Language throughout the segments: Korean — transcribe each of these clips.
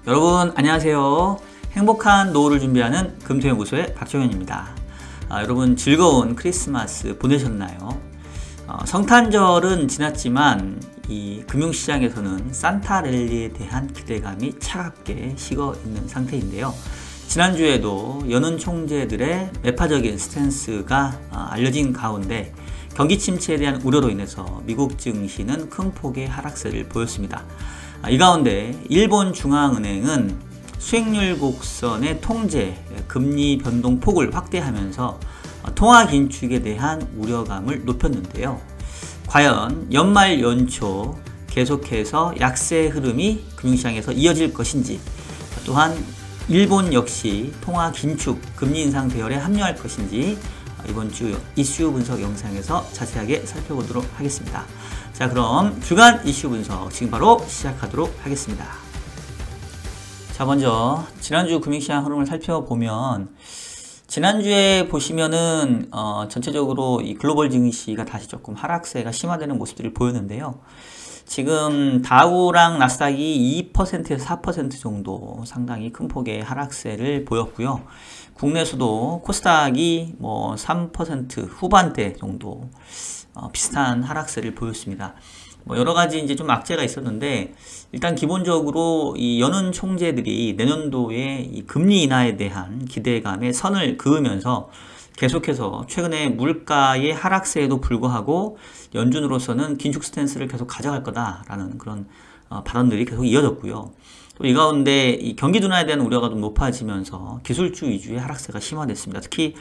여러분 안녕하세요. 행복한 노후를 준비하는 금토연구소의 박정현입니다. 여러분 즐거운 크리스마스 보내셨나요? 성탄절은 지났지만 이 금융시장에서는 산타랠리에 대한 기대감이 차갑게 식어 있는 상태인데요. 지난주에도 연은 총재들의 매파적인 스탠스가 알려진 가운데 경기 침체에 대한 우려로 인해서 미국 증시는 큰 폭의 하락세를 보였습니다. 이 가운데 일본 중앙은행은 수익률 곡선의 통제, 금리 변동폭을 확대하면서 통화 긴축에 대한 우려감을 높였는데요. 과연 연말 연초 계속해서 약세 흐름이 금융시장에서 이어질 것인지, 또한 일본 역시 통화 긴축, 금리 인상 대열에 합류할 것인지 이번 주 이슈 분석 영상에서 자세하게 살펴보도록 하겠습니다. 자, 그럼 주간 이슈 분석 지금 바로 시작하도록 하겠습니다. 자, 먼저 지난주 금융시장 흐름을 살펴보면 지난주에 보시면은 전체적으로 이 글로벌 증시가 다시 조금 하락세가 심화되는 모습들을 보였는데요. 지금 다우랑 나스닥이 2%에서 4% 정도 상당히 큰 폭의 하락세를 보였고요. 국내에서도 코스닥이 뭐 3% 후반대 정도 비슷한 하락세를 보였습니다. 뭐 여러 가지 이제 좀 악재가 있었는데, 일단 기본적으로 이 연은 총재들이 내년도에 이 금리 인하에 대한 기대감에 선을 그으면서 계속해서 최근에 물가의 하락세에도 불구하고 연준으로서는 긴축 스탠스를 계속 가져갈 거다라는 그런 발언들이 계속 이어졌고요. 또 이 가운데 이 경기 둔화에 대한 우려가 좀 높아지면서 기술주 위주의 하락세가 심화됐습니다. 특히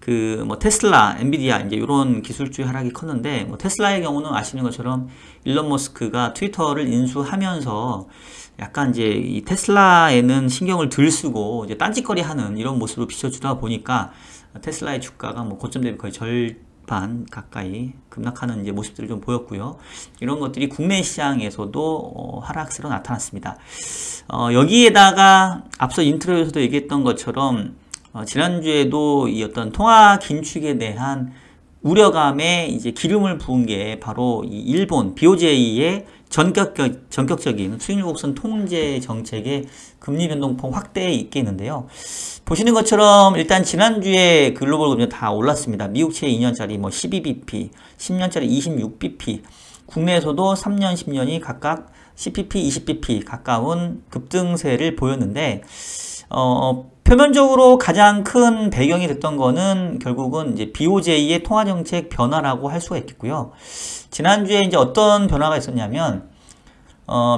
그 뭐 테슬라, 엔비디아 이제 이런 기술주의 하락이 컸는데, 뭐 테슬라의 경우는 아시는 것처럼 일론 머스크가 트위터를 인수하면서 약간 이제 이 테슬라에는 신경을 덜 쓰고 이제 딴짓거리하는 이런 모습으로 비춰주다 보니까 테슬라의 주가가 뭐 고점 대비 거의 절반 가까이 급락하는 이제 모습들을 좀 보였고요. 이런 것들이 국내 시장에서도 하락세로 나타났습니다. 여기에다가 앞서 인트로에서도 얘기했던 것처럼 지난주에도 이 어떤 통화 긴축에 대한 우려감에 이제 기름을 부은 게 바로 이 일본 BOJ의 전격적인 수익률 곡선 통제 정책의 금리 변동폭 확대에 있겠는데요. 보시는 것처럼 일단 지난주에 글로벌 금리가 다 올랐습니다. 미국채 2년짜리 뭐 12bp, 10년짜리 26bp, 국내에서도 3년, 10년이 각각 10bp, 20bp 가까운 급등세를 보였는데, 표면적으로 가장 큰 배경이 됐던 거는 결국은 이제 BOJ의 통화정책 변화라고 할 수가 있겠고요. 지난주에 이제 어떤 변화가 있었냐면,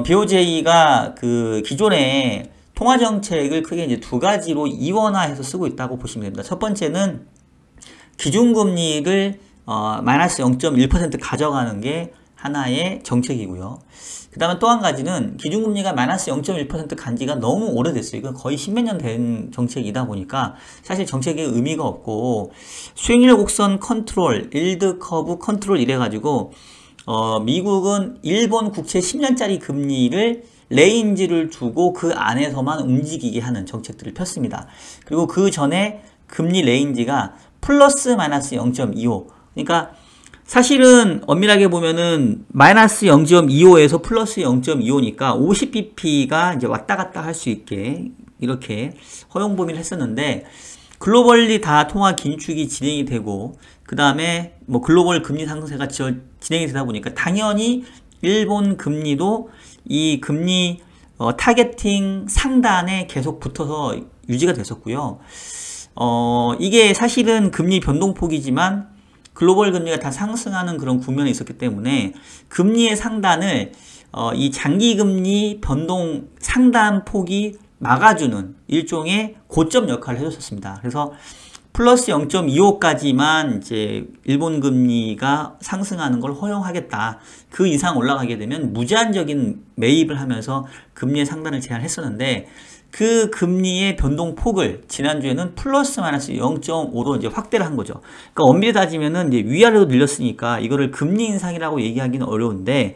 BOJ가 그 기존에 통화정책을 크게 이제 두 가지로 이원화해서 쓰고 있다고 보시면 됩니다. 첫 번째는 기준금리를 마이너스 0.1% 가져가는 게 하나의 정책이고요. 그 다음에 또 한 가지는 기준금리가 마이너스 0.1% 간 지가 너무 오래됐어요. 이건 거의 십몇 년 된 정책이다 보니까 사실 정책의 의미가 없고, 수익률 곡선 컨트롤, 일드 커브 컨트롤 이래가지고 미국은 일본 국채 10년짜리 금리를 레인지를 두고 그 안에서만 움직이게 하는 정책들을 폈습니다. 그리고 그 전에 금리 레인지가 플러스 마이너스 0.25, 그러니까 사실은 엄밀하게 보면은 마이너스 0.25에서 플러스 0.25니까 50bp가 이제 왔다 갔다 할 수 있게 이렇게 허용 범위를 했었는데, 글로벌리 다 통화 긴축이 진행이 되고 그 다음에 뭐 글로벌 금리 상승세가 진행이 되다 보니까 당연히 일본 금리도 이 금리 타겟팅 상단에 계속 붙어서 유지가 됐었고요. 이게 사실은 금리 변동폭이지만 글로벌 금리가 다 상승하는 그런 국면에 있었기 때문에 금리의 상단을 이 장기금리 변동 상단 폭이 막아주는 일종의 고점 역할을 해줬었습니다. 그래서 플러스 0.25까지만 이제 일본 금리가 상승하는 걸 허용하겠다. 그 이상 올라가게 되면 무제한적인 매입을 하면서 금리의 상단을 제한했었는데, 그 금리의 변동폭을 지난주에는 플러스 마이너스 0.5로 이제 확대를 한 거죠. 그러니까 엄밀히 따지면은 이제 위아래로 늘렸으니까 이거를 금리 인상이라고 얘기하기는 어려운데,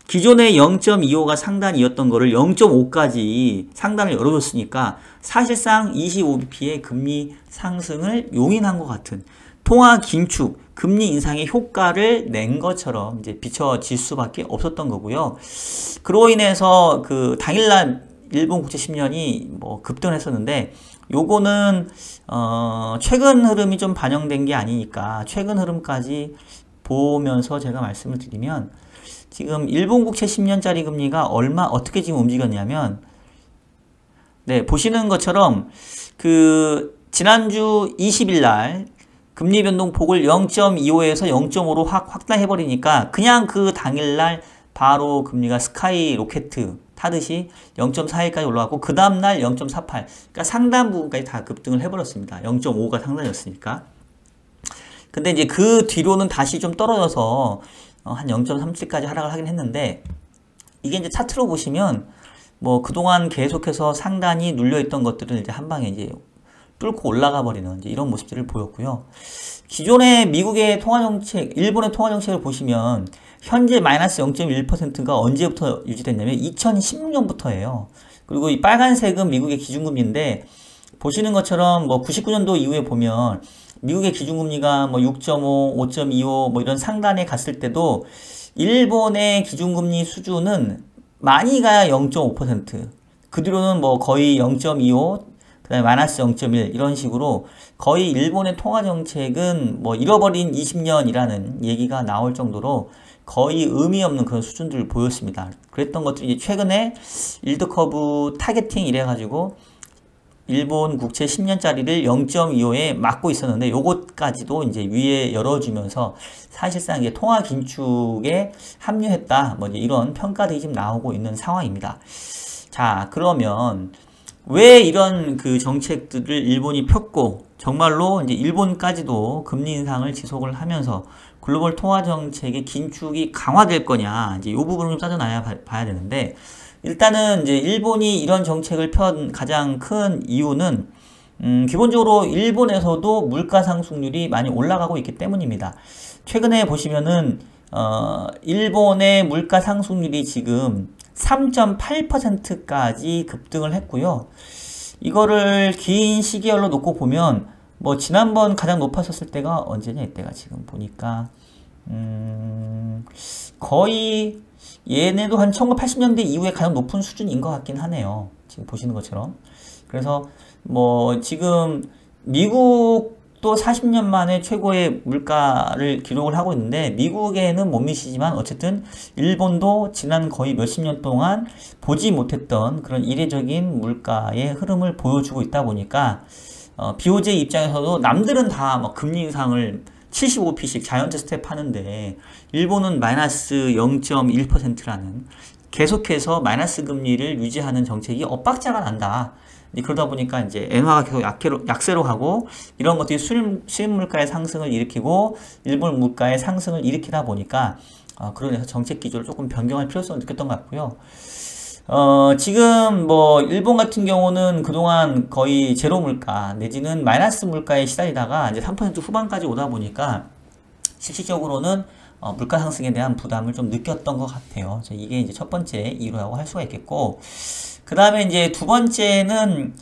기존의 0.25가 상단이었던 거를 0.5까지 상단을 열어줬으니까 사실상 25bp의 금리 상승을 용인한 것 같은 통화 긴축, 금리 인상의 효과를 낸 것처럼 이제 비춰질 수밖에 없었던 거고요. 그로 인해서 그 당일날 일본 국채 10년이 뭐 급등했었는데 요거는 최근 흐름이 좀 반영된 게 아니니까 최근 흐름까지 보면서 제가 말씀을 드리면 지금 일본 국채 10년짜리 금리가 어떻게 지금 움직였냐면 네, 보시는 것처럼 그 지난주 20일 날 금리 변동폭을 0.25에서 0.5로 확단해 버리니까 그냥 그 당일 날 바로 금리가 스카이 로켓 타듯이 0.41까지 올라갔고 그 다음날 0.48 그러니까 상단 부분까지 다 급등을 해버렸습니다. 0.5가 상단이었으니까. 근데 이제 그 뒤로는 다시 좀 떨어져서 한 0.37까지 하락을 하긴 했는데 이게 이제 차트로 보시면 뭐 그동안 계속해서 상단이 눌려있던 것들은 이제 한 방에 이제 뚫고 올라가 버리는 이제 이런 모습들을 보였고요. 기존의 미국의 통화정책, 일본의 통화정책을 보시면 현재 마이너스 0.1%가 언제부터 유지됐냐면 2016년부터예요. 그리고 이 빨간색은 미국의 기준금리인데 보시는 것처럼 뭐 99년도 이후에 보면 미국의 기준금리가 뭐 6.5, 5.25 뭐 이런 상단에 갔을 때도 일본의 기준금리 수준은 많이 가야 0.5%, 그 뒤로는 뭐 거의 0.25, 그 다음에 마이너스 0.1 이런 식으로 거의 일본의 통화정책은 뭐 잃어버린 20년이라는 얘기가 나올 정도로 거의 의미 없는 그런 수준들을 보였습니다. 그랬던 것들이 이제 최근에 일드커브 타겟팅 이래가지고 일본 국채 10년짜리를 0.25에 막고 있었는데 요것까지도 이제 위에 열어주면서 사실상 이제 통화 긴축에 합류했다. 뭐 이제 이런 평가들이 지금 나오고 있는 상황입니다. 자, 그러면 왜 이런 그 정책들을 일본이 폈고 정말로 이제 일본까지도 금리 인상을 지속을 하면서 글로벌 통화 정책의 긴축이 강화될 거냐 이제 이 부분을 좀 따져놔야 봐야 되는데 일단은 이제 일본이 이런 정책을 편 가장 큰 이유는 기본적으로 일본에서도 물가 상승률이 많이 올라가고 있기 때문입니다. 최근에 보시면은 일본의 물가 상승률이 지금 3.8%까지 급등을 했고요. 이거를 긴 시계열로 놓고 보면 뭐 지난번 가장 높았었을 때가 언제냐 이때가 지금 보니까 거의 얘네도 한 1980년대 이후에 가장 높은 수준인 것 같긴 하네요. 지금 보시는 것처럼. 그래서 뭐 지금 미국도 40년 만에 최고의 물가를 기록을 하고 있는데 미국에는 못 미치지만 어쨌든 일본도 지난 거의 몇십 년 동안 보지 못했던 그런 이례적인 물가의 흐름을 보여주고 있다 보니까 BOJ 입장에서도 남들은 다 뭐 금리 인상을 75p씩 자이언트 스텝 하는데 일본은 마이너스 0.1%라는 계속해서 마이너스 금리를 유지하는 정책이 엇박자가 난다. 그러다 보니까 이제 엔화가 계속 약세로 가고 이런 것들이 수입 물가의 상승을 일으키고 일본 물가의 상승을 일으키다 보니까 그러면서 정책 기조를 조금 변경할 필요성을 느꼈던 것 같고요. 지금 뭐 일본 같은 경우는 그동안 거의 제로 물가 내지는 마이너스 물가에 시달리다가 이제 3% 후반까지 오다 보니까 실질적으로는 물가 상승에 대한 부담을 좀 느꼈던 것 같아요. 이게 이제 첫 번째 이유라고 할 수가 있겠고, 그 다음에 이제 두 번째는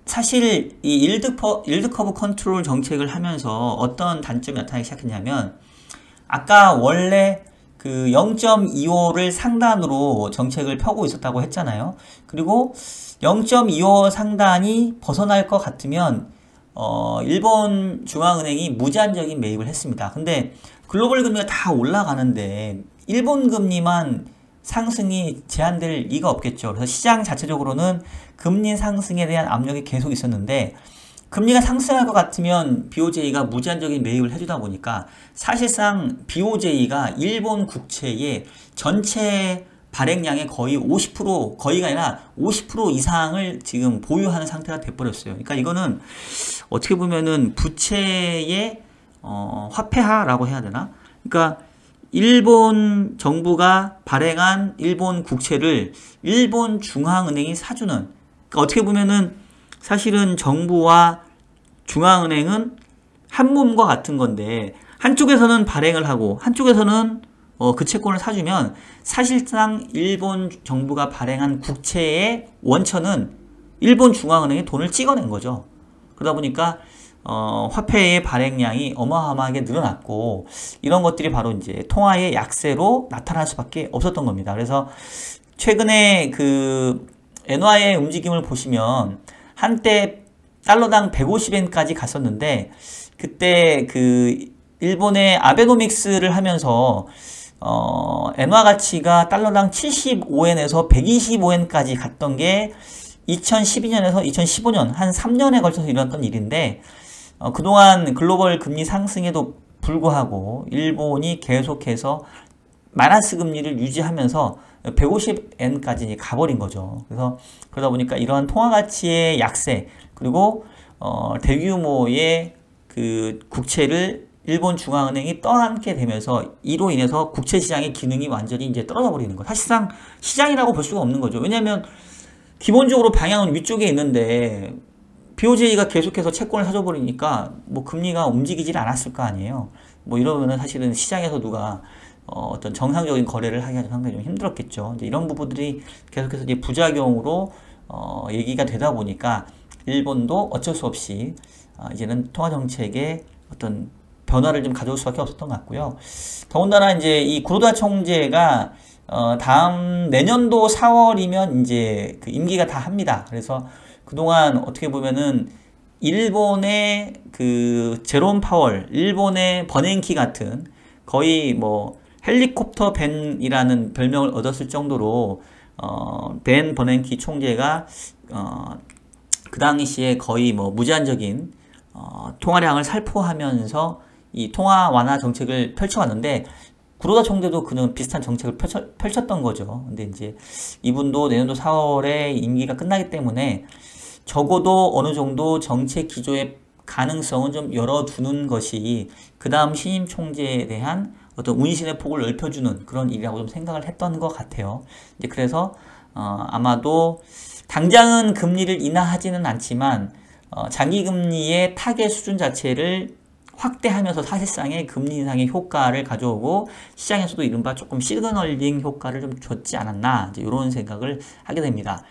사실 이 일드커브 컨트롤 정책을 하면서 어떤 단점이 나타나기 시작했냐면, 아까 원래 0.25를 상단으로 정책을 펴고 있었다고 했잖아요. 그리고 0.25 상단이 벗어날 것 같으면 일본 중앙은행이 무제한적인 매입을 했습니다. 근데 글로벌 금리가 다 올라가는데 일본 금리만 상승이 제한될 리가 없겠죠. 그래서 시장 자체적으로는 금리 상승에 대한 압력이 계속 있었는데 금리가 상승할 것 같으면 BOJ가 무제한적인 매입을 해주다 보니까 사실상 BOJ가 일본 국채의 전체 발행량의 거의 50%, 거의가 아니라 50% 이상을 지금 보유하는 상태가 돼버렸어요. 그러니까 이거는 어떻게 보면은 부채의 화폐화라고 해야 되나? 그러니까 일본 정부가 발행한 일본 국채를 일본 중앙은행이 사주는, 그러니까 어떻게 보면은 사실은 정부와 중앙은행은 한 몸과 같은 건데 한쪽에서는 발행을 하고 한쪽에서는 그 채권을 사주면 사실상 일본 정부가 발행한 국채의 원천은 일본 중앙은행이 돈을 찍어낸 거죠. 그러다 보니까 화폐의 발행량이 어마어마하게 늘어났고 이런 것들이 바로 이제 통화의 약세로 나타날 수밖에 없었던 겁니다. 그래서 최근에 그 엔화의 움직임을 보시면 한때 달러당 150엔까지 갔었는데, 그때 그 일본의 아베노믹스를 하면서 엔화 가치가 달러당 75엔에서 125엔까지 갔던 게 2012년에서 2015년 한 3년에 걸쳐서 일어났던 일인데, 그동안 글로벌 금리 상승에도 불구하고 일본이 계속해서 마이너스 금리를 유지하면서 150엔까지 가버린 거죠. 그래서 그러다 보니까 이러한 통화 가치의 약세, 그리고 대규모의 그 국채를 일본 중앙은행이 떠안게 되면서 이로 인해서 국채 시장의 기능이 완전히 이제 떨어져 버리는 거예요. 사실상 시장이라고 볼 수가 없는 거죠. 왜냐하면 기본적으로 방향은 위쪽에 있는데 BOJ가 계속해서 채권을 사줘 버리니까 뭐 금리가 움직이질 않았을 거 아니에요. 뭐 이러면은 사실은 시장에서 누가 어떤 정상적인 거래를 하기가 상당히 좀 힘들었겠죠. 이제 이런 부분들이 계속해서 이제 부작용으로 얘기가 되다 보니까 일본도 어쩔 수 없이 이제는 통화 정책에 어떤 변화를 좀 가져올 수밖에 없었던 것 같고요. 더군다나 이제 이 구로다 총재가 다음 내년도 4월이면 이제 그 임기가 다 합니다. 그래서 그동안 어떻게 보면은 일본의 그 제롬 파월, 일본의 버냉키 같은 거의 뭐 헬리콥터 벤이라는 별명을 얻었을 정도로 벤 버냉키 총재가 그 당시에 거의 뭐 무제한적인 통화량을 살포하면서 이 통화 완화 정책을 펼쳐왔는데, 구로다 총재도 그는 비슷한 정책을 펼쳤던 거죠. 근데 이제 이분도 내년도 4월에 임기가 끝나기 때문에 적어도 어느 정도 정책 기조의 가능성은 좀 열어두는 것이 그 다음 신임 총재에 대한 어떤 운신의 폭을 넓혀주는 그런 일이라고 좀 생각을 했던 것 같아요. 이제 그래서 아마도 당장은 금리를 인하하지는 않지만 장기금리의 타겟 수준 자체를 확대하면서 사실상의 금리 인상의 효과를 가져오고 시장에서도 이른바 조금 시그널링 효과를 좀 줬지 않았나, 이제 이런 생각을 하게 됩니다.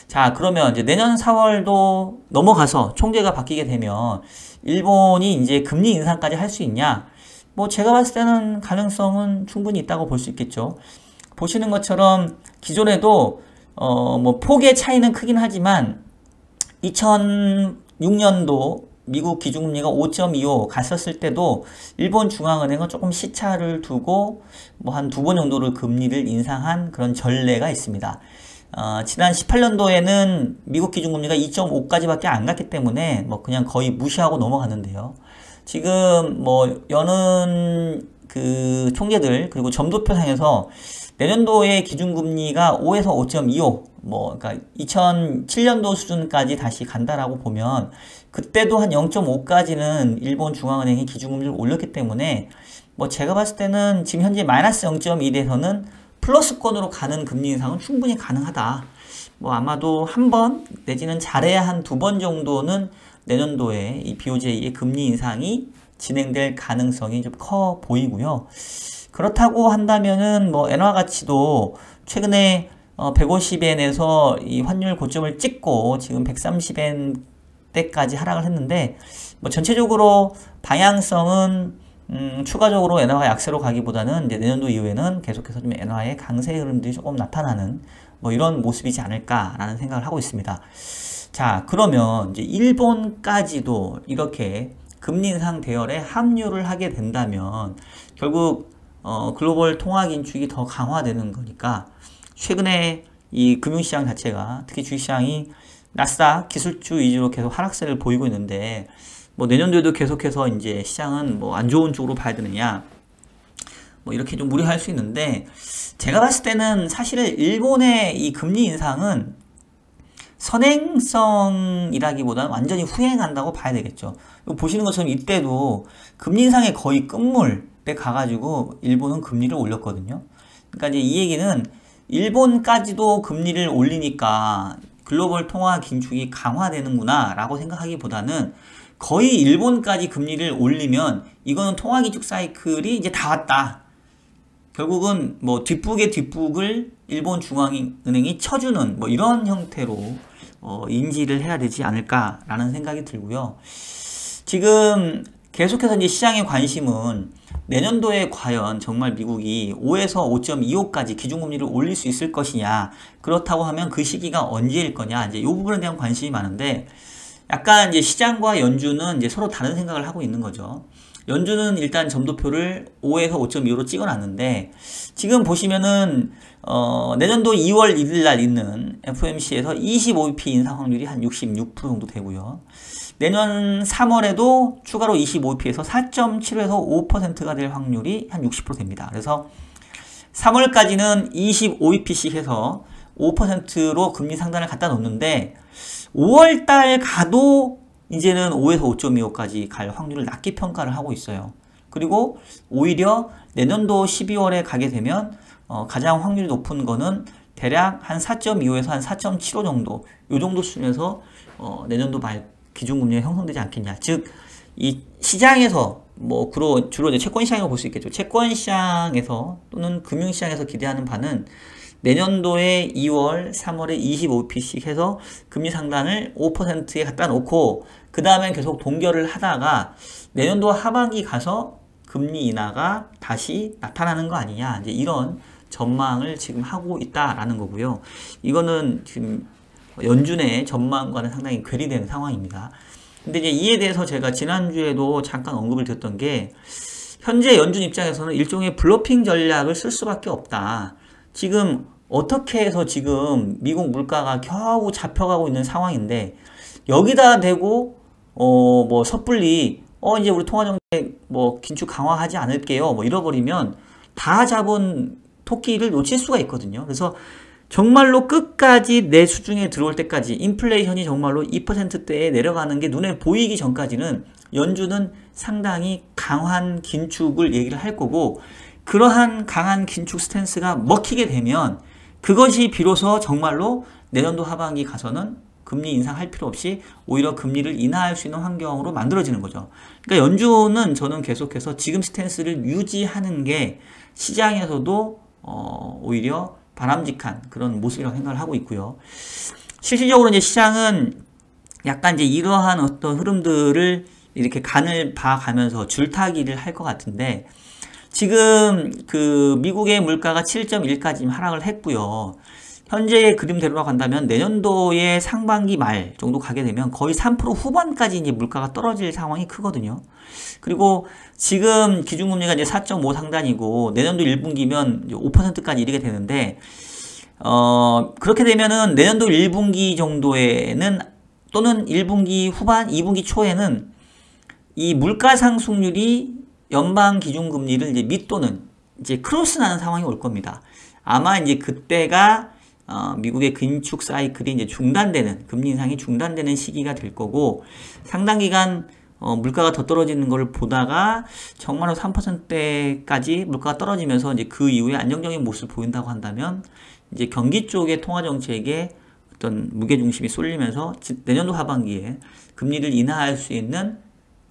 자, 그러면 이제 내년 4월도 넘어가서 총재가 바뀌게 되면 일본이 이제 금리 인상까지 할 수 있냐? 뭐 제가 봤을 때는 가능성은 충분히 있다고 볼 수 있겠죠. 보시는 것처럼 기존에도 뭐 폭의 차이는 크긴 하지만 2006년도 미국 기준금리가 5.25 갔었을 때도 일본 중앙은행은 조금 시차를 두고 뭐 한 2번 정도를 금리를 인상한 그런 전례가 있습니다. 지난 18년도에는 미국 기준금리가 2.5까지밖에 안 갔기 때문에 뭐 그냥 거의 무시하고 넘어갔는데요. 지금 뭐 여는 그 총재들 그리고 점도표상에서 내년도의 기준금리가 5에서 5.25, 뭐 그러니까 2007년도 수준까지 다시 간다라고 보면 그때도 한 0.5까지는 일본 중앙은행이 기준금리를 올렸기 때문에 뭐 제가 봤을 때는 지금 현재 마이너스 0.1에서는 플러스권으로 가는 금리 인상은 충분히 가능하다. 뭐 아마도 한 번 내지는 잘해야 한 2번 정도는 내년도에 이 BOJ의 금리 인상이 진행될 가능성이 좀 커 보이고요. 그렇다고 한다면은 뭐 엔화 가치도 최근에 150엔에서 이 환율 고점을 찍고 지금 130엔 대까지 하락을 했는데, 뭐 전체적으로 방향성은 추가적으로 엔화가 약세로 가기보다는 이제 내년도 이후에는 계속해서 좀 엔화의 강세 흐름들이 조금 나타나는 뭐 이런 모습이지 않을까라는 생각을 하고 있습니다. 자, 그러면 이제 일본까지도 이렇게 금리 인상 대열에 합류를 하게 된다면 결국 글로벌 통화 긴축이 더 강화되는 거니까 최근에 이 금융시장 자체가 특히 주식시장이 나스닥 기술주 위주로 계속 하락세를 보이고 있는데, 뭐 내년도에도 계속해서 이제 시장은 뭐 안 좋은 쪽으로 봐야 되느냐, 뭐 이렇게 좀 무리할 수 있는데, 제가 봤을 때는 사실 일본의 이 금리 인상은 선행성이라기보다는 완전히 후행한다고 봐야 되겠죠. 보시는 것처럼 이때도 금리 인상의 거의 끝물에 가가지고 일본은 금리를 올렸거든요. 그러니까 이제 이 얘기는 일본까지도 금리를 올리니까 글로벌 통화 긴축이 강화되는구나 라고 생각하기보다는 거의 일본까지 금리를 올리면 이거는 통화 긴축 사이클이 이제 다 왔다. 결국은 뭐 뒷북의 뒷북을 일본 중앙은행이 쳐주는 뭐 이런 형태로 인지를 해야 되지 않을까라는 생각이 들고요. 지금 계속해서 이제 시장의 관심은 내년도에 과연 정말 미국이 5에서 5.25까지 기준금리를 올릴 수 있을 것이냐, 그렇다고 하면 그 시기가 언제일 거냐, 이제 이 부분에 대한 관심이 많은데, 약간 이제 시장과 연준은 이제 서로 다른 생각을 하고 있는 거죠. 연준은 일단 점도표를 5에서 5.25로 찍어놨는데, 지금 보시면은 내년도 2월 1일 날 있는 FOMC에서 25bp 인상 확률이 한 66% 정도 되고요. 내년 3월에도 추가로 25bp에서 4.75에서 5%가 될 확률이 한 60% 됩니다. 그래서 3월까지는 25bp씩 해서 5%로 금리 상단을 갖다 놓는데, 5월달 가도 이제는 5에서 5.25까지 갈 확률을 낮게 평가를 하고 있어요. 그리고 오히려 내년도 12월에 가게 되면 가장 확률이 높은 거는 대략 한 4.25에서 한 4.75 정도, 요 정도 수준에서 내년도 말 기준금리가 형성되지 않겠냐. 즉, 이 시장에서 뭐 주로 이제 채권 시장이라고 볼 수 있겠죠. 채권 시장에서 또는 금융 시장에서 기대하는 바는 내년도에 2월, 3월에 25bp씩 해서 금리 상단을 5%에 갖다 놓고 그 다음엔 계속 동결을 하다가 내년도 하반기 가서 금리 인하가 다시 나타나는 거 아니냐, 이제 이런 전망을 지금 하고 있다라는 거고요. 이거는 지금 연준의 전망과는 상당히 괴리되는 상황입니다. 근데 이제 이에 대해서 제가 지난주에도 잠깐 언급을 드렸던 게, 현재 연준 입장에서는 일종의 블러핑 전략을 쓸 수밖에 없다. 지금 어떻게 해서 지금 미국 물가가 겨우 잡혀가고 있는 상황인데, 여기다 대고 뭐 섣불리 이제 우리 통화정책 뭐 긴축 강화하지 않을게요 뭐 잃어버리면 다 잡은 토끼를 놓칠 수가 있거든요. 그래서 정말로 끝까지 내 수중에 들어올 때까지 인플레이션이 정말로 2%대에 내려가는 게 눈에 보이기 전까지는 연준은 상당히 강한 긴축을 얘기를 할 거고, 그러한 강한 긴축 스탠스가 먹히게 되면 그것이 비로소 정말로 내년도 하반기 가서는 금리 인상할 필요 없이 오히려 금리를 인하할 수 있는 환경으로 만들어지는 거죠. 그러니까 연준은 저는 계속해서 지금 스탠스를 유지하는 게 시장에서도 오히려 바람직한 그런 모습이라고 생각을 하고 있고요. 실질적으로 이제 시장은 약간 이제 이러한 어떤 흐름들을 이렇게 간을 봐가면서 줄타기를 할 것 같은데, 지금 그 미국의 물가가 7.1까지 하락을 했고요. 현재의 그림대로 간다면 내년도의 상반기 말 정도 가게 되면 거의 3% 후반까지 이제 물가가 떨어질 상황이 크거든요. 그리고 지금 기준금리가 이제 4.5 상단이고 내년도 1분기면 5%까지 이르게 되는데, 그렇게 되면은 내년도 1분기 정도에는 또는 1분기 후반, 2분기 초에는 이 물가 상승률이 연방 기준금리를 이제 밑도는 이제 크로스나는 상황이 올 겁니다. 아마 이제 그때가 미국의 긴축 사이클이 이제 중단되는, 금리 인상이 중단되는 시기가 될 거고, 상당 기간 물가가 더 떨어지는 걸 보다가 정말로 3%대까지 물가가 떨어지면서 이제 그 이후에 안정적인 모습을 보인다고 한다면 이제 경기 쪽의 통화 정책에 어떤 무게 중심이 쏠리면서 내년도 하반기에 금리를 인하할 수 있는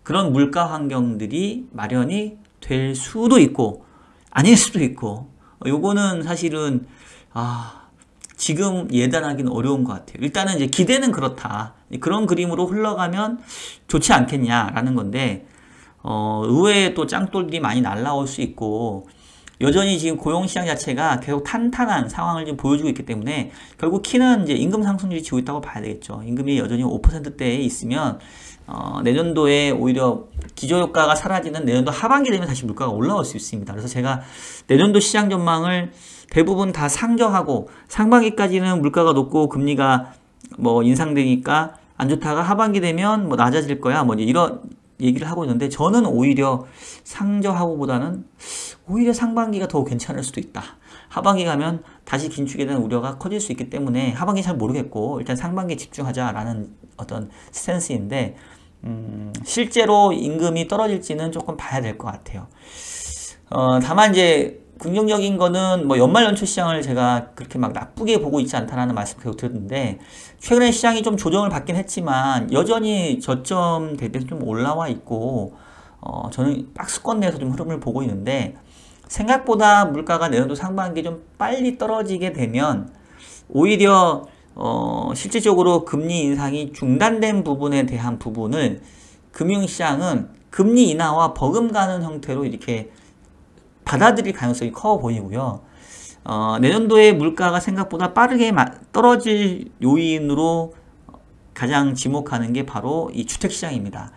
그런 물가 환경들이 마련이 될 수도 있고 아닐 수도 있고, 요거는 사실은 지금 예단하기는 어려운 것 같아요. 일단은 이제 기대는 그렇다. 그런 그림으로 흘러가면 좋지 않겠냐라는 건데, 의외에 또 짱돌들이 많이 날라올 수 있고, 여전히 지금 고용시장 자체가 계속 탄탄한 상황을 지금 보여주고 있기 때문에 결국 키는 이제 임금 상승률이 지고 있다고 봐야 되겠죠. 임금이 여전히 5%대에 있으면 내년도에 오히려 기저효과가 사라지는 내년도 하반기 되면 다시 물가가 올라올 수 있습니다. 그래서 제가 내년도 시장 전망을 대부분 다 상정하고, 상반기까지는 물가가 높고 금리가 뭐 인상되니까 안 좋다가 하반기 되면 뭐 낮아질 거야 뭐 이런 얘기를 하고 있는데, 저는 오히려 상저하고보다는 오히려 상반기가 더 괜찮을 수도 있다. 하반기 가면 다시 긴축에 대한 우려가 커질 수 있기 때문에 하반기 잘 모르겠고 일단 상반기에 집중하자라는 어떤 스탠스인데, 실제로 임금이 떨어질지는 조금 봐야 될 것 같아요. 다만 이제 긍정적인 거는 뭐 연말 연초 시장을 제가 그렇게 막 나쁘게 보고 있지 않다라는 말씀 계속 드렸는데, 최근에 시장이 좀 조정을 받긴 했지만 여전히 저점 대비해서 좀 올라와 있고, 저는 박스권 내에서 좀 흐름을 보고 있는데, 생각보다 물가가 내년도 상반기에 좀 빨리 떨어지게 되면 오히려 실질적으로 금리 인상이 중단된 부분에 대한 부분을 금융시장은 금리 인하와 버금가는 형태로 이렇게 받아들일 가능성이 커 보이고요. 내년도에 물가가 생각보다 빠르게 떨어질 요인으로 가장 지목하는 게 바로 이 주택시장입니다.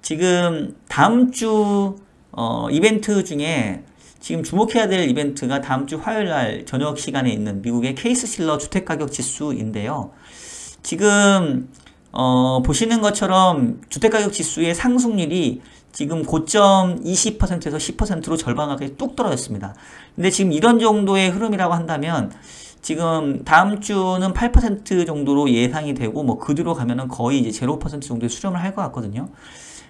지금 다음 주 이벤트 중에 지금 주목해야 될 이벤트가 다음 주 화요일 날 저녁 시간에 있는 미국의 케이스실러 주택가격 지수인데요. 지금 보시는 것처럼 주택가격 지수의 상승률이 지금 고점 20%에서 10%로 절반 가까이 뚝 떨어졌습니다. 근데 지금 이런 정도의 흐름이라고 한다면 지금 다음 주는 8% 정도로 예상이 되고 뭐 그 뒤로 가면은 거의 이제 0% 정도의 수렴을 할 것 같거든요.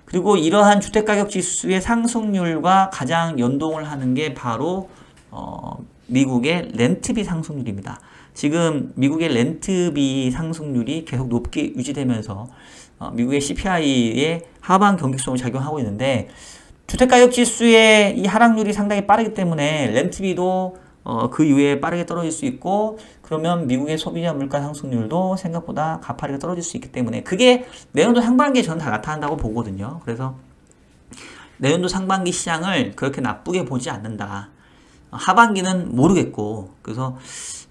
그리고 이러한 주택가격 지수의 상승률과 가장 연동을 하는 게 바로 미국의 렌트비 상승률입니다. 지금 미국의 렌트비 상승률이 계속 높게 유지되면서 미국의 CPI에 하방 경직성을 작용하고 있는데 주택가격 지수의 이 하락률이 상당히 빠르기 때문에 렌트비도 그 이후에 빠르게 떨어질 수 있고 그러면 미국의 소비자 물가 상승률도 생각보다 가파르게 떨어질 수 있기 때문에 그게 내년도 상반기에 저는 다 나타난다고 보거든요. 그래서 내년도 상반기 시장을 그렇게 나쁘게 보지 않는다. 하반기는 모르겠고 그래서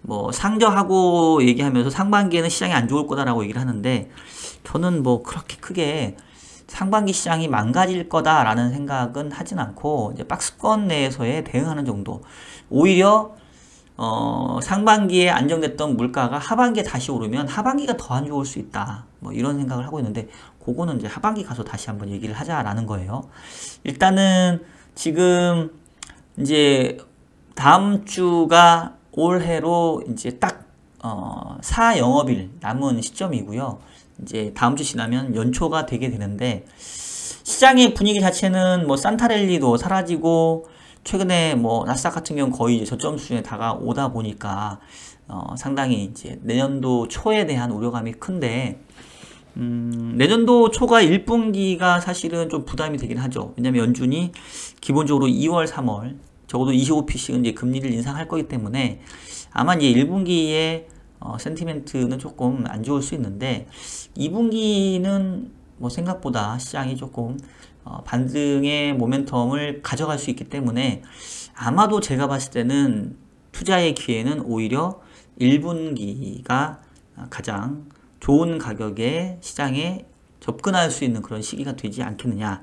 뭐 상저하고 얘기하면서 상반기에는 시장이 안 좋을 거다라고 얘기를 하는데 저는 뭐 그렇게 크게 상반기 시장이 망가질 거다라는 생각은 하진 않고 이제 박스권 내에서의 대응하는 정도. 오히려 상반기에 안정됐던 물가가 하반기에 다시 오르면 하반기가 더 안 좋을 수 있다. 뭐 이런 생각을 하고 있는데 그거는 이제 하반기 가서 다시 한번 얘기를 하자라는 거예요. 일단은 지금 이제 다음 주가 올해로 이제 딱 4영업일 남은 시점이고요. 이제 다음 주 지나면 연초가 되게 되는데 시장의 분위기 자체는 뭐 산타랠리도 사라지고 최근에 뭐 나스닥 같은 경우는 거의 이제 저점 수준에 다가오다 보니까 상당히 이제 내년도 초에 대한 우려감이 큰데 내년도 초가 1분기가 사실은 좀 부담이 되긴 하죠. 왜냐면 연준이 기본적으로 2월, 3월 적어도 25pc는 이제 금리를 인상할 거기 때문에 아마 이제 1분기에 센티멘트는 조금 안 좋을 수 있는데 2분기는 뭐 생각보다 시장이 조금 반등의 모멘텀을 가져갈 수 있기 때문에 아마도 제가 봤을 때는 투자의 기회는 오히려 1분기가 가장 좋은 가격에 시장에 접근할 수 있는 그런 시기가 되지 않겠느냐.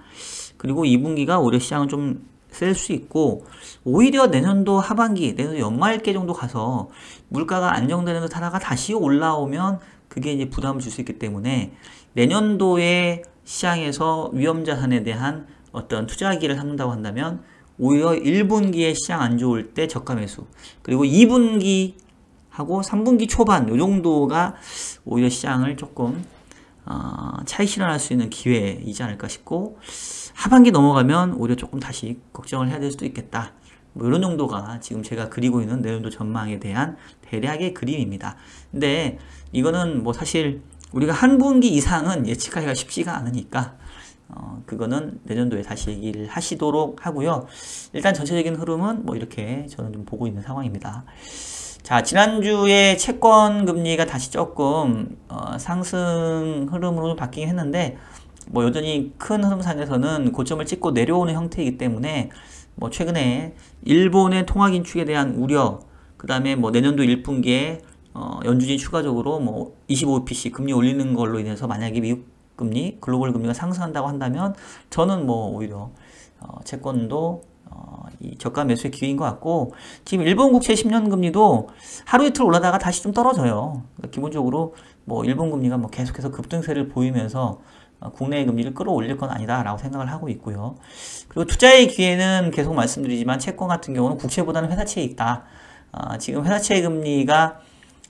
그리고 2분기가 오히려 시장은 좀 셀 수 있고 오히려 내년도 하반기, 내년도 연말께 정도 가서 물가가 안정되는 듯 하다가 다시 올라오면 그게 이제 부담을 줄 수 있기 때문에 내년도에 시장에서 위험자산에 대한 어떤 투자 기회를 삼는다고 한다면 오히려 1분기에 시장 안 좋을 때 저가 매수 그리고 2분기 하고 3분기 초반 요 정도가 오히려 시장을 조금 차익 실현할 수 있는 기회이지 않을까 싶고 하반기 넘어가면 오히려 조금 다시 걱정을 해야 될 수도 있겠다. 뭐 이런 정도가 지금 제가 그리고 있는 내년도 전망에 대한 대략의 그림입니다. 근데 이거는 뭐 사실 우리가 한 분기 이상은 예측하기가 쉽지가 않으니까 그거는 내년도에 다시 얘기를 하시도록 하고요. 일단 전체적인 흐름은 뭐 이렇게 저는 좀 보고 있는 상황입니다. 자, 지난주에 채권 금리가 다시 조금 상승 흐름으로 바뀌긴 했는데 뭐 여전히 큰 흐름상에서는 고점을 찍고 내려오는 형태이기 때문에 뭐 최근에 일본의 통화 긴축에 대한 우려, 그 다음에 뭐 내년도 1분기에 연준이 추가적으로 뭐 25pc 금리 올리는 걸로 인해서 만약에 미국 금리, 글로벌 금리가 상승한다고 한다면 저는 뭐 오히려 채권도 이 저가 매수의 기회인 것 같고 지금 일본 국채 10년 금리도 하루 이틀 올라다가 다시 좀 떨어져요. 그러니까 기본적으로 뭐 일본 금리가 뭐 계속해서 급등세를 보이면서 국내의 금리를 끌어올릴 건 아니다 라고 생각을 하고 있고요. 그리고 투자의 기회는 계속 말씀드리지만 채권 같은 경우는 국채보다는 회사채에 있다. 지금 회사채 금리가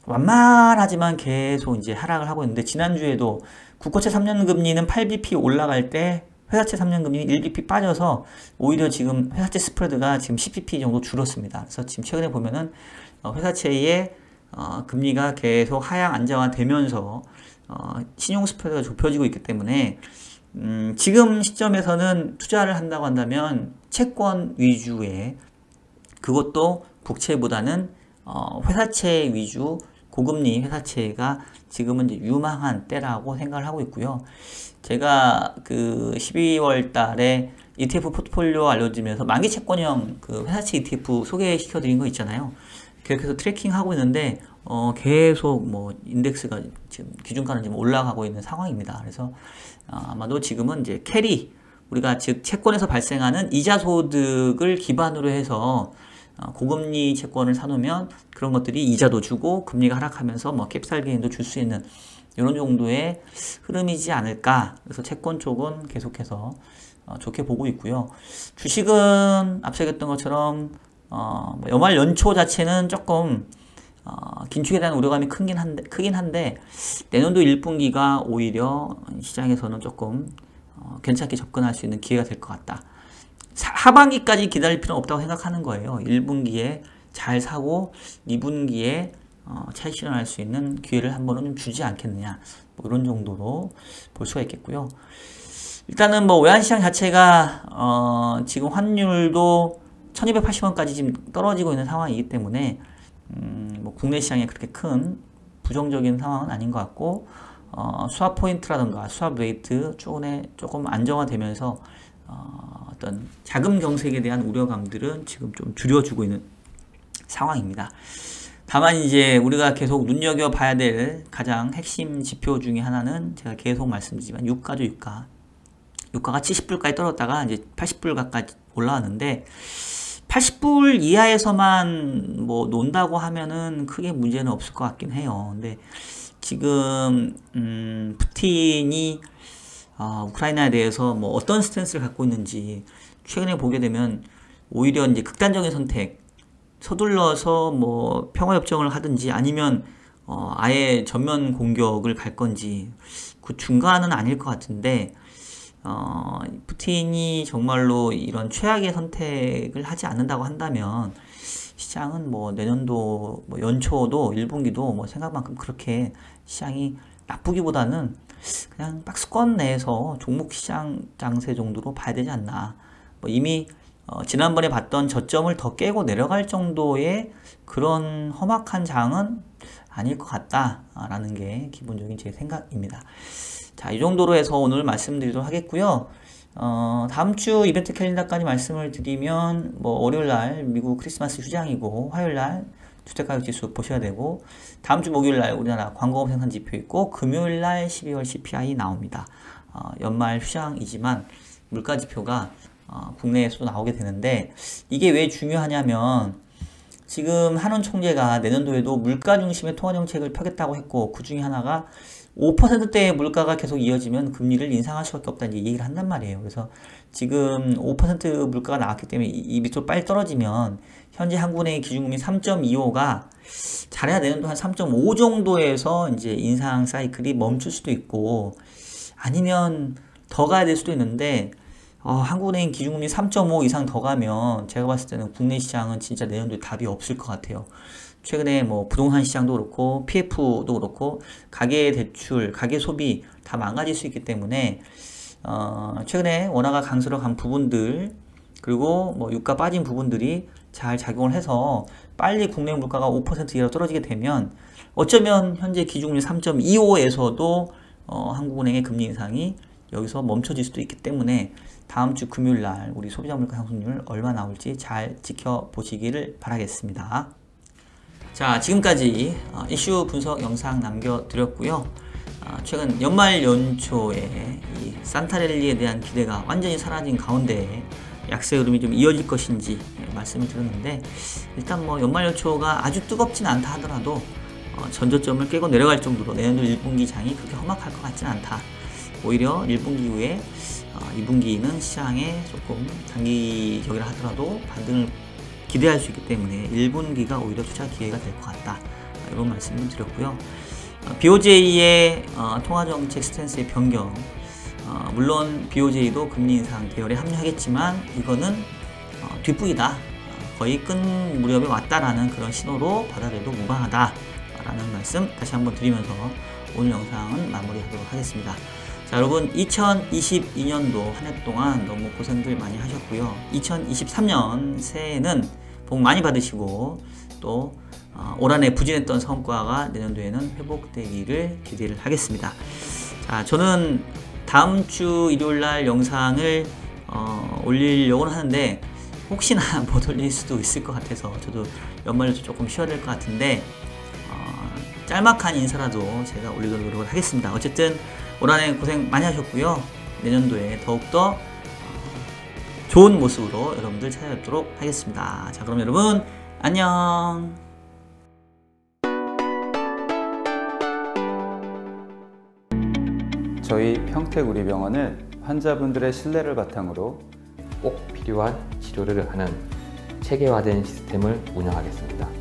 완만하지만 계속 이제 하락을 하고 있는데 지난주에도 국고채 3년 금리는 8bp 올라갈 때 회사채 3년 금리는 1bp 빠져서 오히려 지금 회사채 스프레드가 지금 10bp 정도 줄었습니다. 그래서 지금 최근에 보면은 회사채의 금리가 계속 하향 안정화되면서 신용 스프레드가 좁혀지고 있기 때문에 지금 시점에서는 투자를 한다고 한다면 채권 위주의 그것도 국채보다는 회사채 위주 고금리 회사채가 지금은 이제 유망한 때라고 생각을 하고 있고요. 제가 그 12월 달에 ETF 포트폴리오 알려드리면서 만기 채권형 그 회사채 ETF 소개시켜드린 거 있잖아요. 계속해서 트래킹하고 있는데 계속 뭐 인덱스가 지금 기준가는 지금 올라가고 있는 상황입니다. 그래서 아마도 지금은 이제 캐리, 우리가 즉 채권에서 발생하는 이자 소득을 기반으로 해서 고금리 채권을 사놓으면 그런 것들이 이자도 주고 금리가 하락하면서 뭐 캡살 게인도 줄 수 있는 이런 정도의 흐름이지 않을까. 그래서 채권 쪽은 계속해서 좋게 보고 있고요. 주식은 앞서 얘기했던 것처럼 연말 연초 자체는 조금 긴축에 대한 우려감이 크긴 한데 내년도 1분기가 오히려 시장에서는 조금 괜찮게 접근할 수 있는 기회가 될 것 같다. 하반기까지 기다릴 필요는 없다고 생각하는 거예요. 1분기에 잘 사고 2분기에 차익 실현할 수 있는 기회를 한 번은 좀 주지 않겠느냐, 뭐 이런 정도로 볼 수가 있겠고요. 일단은 뭐 외환시장 자체가 지금 환율도 1280원까지 지금 떨어지고 있는 상황이기 때문에 뭐 국내 시장에 그렇게 큰 부정적인 상황은 아닌 것 같고 수합 포인트라든가 수합 레이트 조금 안정화되면서 어떤 자금 경색에 대한 우려감들은 지금 좀 줄여주고 있는 상황입니다. 다만 이제 우리가 계속 눈여겨봐야 될 가장 핵심 지표 중에 하나는 제가 계속 말씀드리지만 유가죠. 유가가 70불까지 떨어졌다가 이제 80불 가까이 올라왔는데 80불 이하에서만 뭐 논다고 하면은 크게 문제는 없을 것 같긴 해요. 근데 지금 푸틴이 우크라이나에 대해서 뭐 어떤 스탠스를 갖고 있는지 최근에 보게 되면 오히려 이제 극단적인 선택, 서둘러서 뭐 평화협정을 하든지 아니면 아예 전면 공격을 갈 건지 그 중간은 아닐 것 같은데 푸틴이 정말로 이런 최악의 선택을 하지 않는다고 한다면 시장은 뭐 내년도 뭐 연초도 1분기도 뭐 생각만큼 그렇게 시장이 나쁘기보다는 그냥 박스권 내에서 종목 시장 장세 정도로 봐야 되지 않나. 뭐 이미 지난번에 봤던 저점을 더 깨고 내려갈 정도의 그런 험악한 장은 아닐 것 같다라는 게 기본적인 제 생각입니다. 자, 이 정도로 해서 오늘 말씀드리도록 하겠고요. 다음 주 이벤트 캘린더까지 말씀을 드리면 뭐 월요일날 미국 크리스마스 휴장이고 화요일날 주택가격지수 보셔야 되고 다음 주 목요일날 우리나라 광고업 생산 지표 있고 금요일날 12월 CPI 나옵니다. 연말 휴장이지만 물가 지표가 국내에서도 나오게 되는데 이게 왜 중요하냐면 지금 한원 총재가 내년도에도 물가 중심의 통화 정책을 펴겠다고 했고 그 중에 하나가 5%대의 물가가 계속 이어지면 금리를 인상할 수밖에 없다는 얘기를 한단 말이에요. 그래서 지금 5% 물가가 나왔기 때문에 이 밑으로 빨리 떨어지면 현재 한국은행의 기준금리 3.25가 잘해야 내년도 한 3.5 정도에서 이제 인상 사이클이 멈출 수도 있고 아니면 더 가야 될 수도 있는데 한국은행 기준금리 3.5 이상 더 가면 제가 봤을 때는 국내 시장은 진짜 내년도에 답이 없을 것 같아요. 최근에 뭐 부동산 시장도 그렇고 PF도 그렇고 가계 대출, 가계 소비 다 망가질 수 있기 때문에 최근에 원화가 강세로 간 부분들 그리고 뭐 유가 빠진 부분들이 잘 작용을 해서 빨리 국내 물가가 5% 이하로 떨어지게 되면 어쩌면 현재 기준금리 3.25에서도 한국은행의 금리 인상이 여기서 멈춰질 수도 있기 때문에 다음 주 금요일 날 우리 소비자 물가 상승률 얼마 나올지 잘 지켜보시기를 바라겠습니다. 자, 지금까지 이슈 분석 영상 남겨드렸고요. 최근 연말 연초에 이 산타랠리에 대한 기대가 완전히 사라진 가운데 약세 흐름이 좀 이어질 것인지 말씀을 드렸는데 일단 뭐 연말 연초가 아주 뜨겁진 않다 하더라도 전저점을 깨고 내려갈 정도로 내년도 1분기 장이 그렇게 험악할 것 같진 않다. 오히려 1분기 이후에 2분기는 시장에 조금 단기적이라 하더라도 반등을 기대할 수 있기 때문에 1분기가 오히려 투자 기회가 될 것 같다. 이런 말씀을 드렸고요. BOJ의 통화정책 스탠스의 변경, 물론 BOJ도 금리 인상 대열에 합류하겠지만 이거는 뒷북이다. 거의 끈 무렵에 왔다라는 그런 신호로 받아들여도 무방하다라는 말씀 다시 한번 드리면서 오늘 영상은 마무리하도록 하겠습니다. 자, 여러분 2022년도 한 해 동안 너무 고생들 많이 하셨고요. 2023년 새해에는 복 많이 받으시고 또 올 한 해 부진했던 성과가 내년도에는 회복되기를 기대를 하겠습니다. 자, 저는 다음 주 일요일날 영상을 올리려고는 하는데 혹시나 못 올릴 수도 있을 것 같아서 저도 연말연초 조금 쉬어야 될 것 같은데 짤막한 인사라도 제가 올리도록 노력을 하겠습니다. 어쨌든 올 한해 고생 많이 하셨고요. 내년도에 더욱더 좋은 모습으로 여러분들 찾아뵙도록 하겠습니다. 자, 그럼 여러분 안녕. 저희 평택우리병원은 환자분들의 신뢰를 바탕으로 꼭 필요한 치료를 하는 체계화된 시스템을 운영하겠습니다.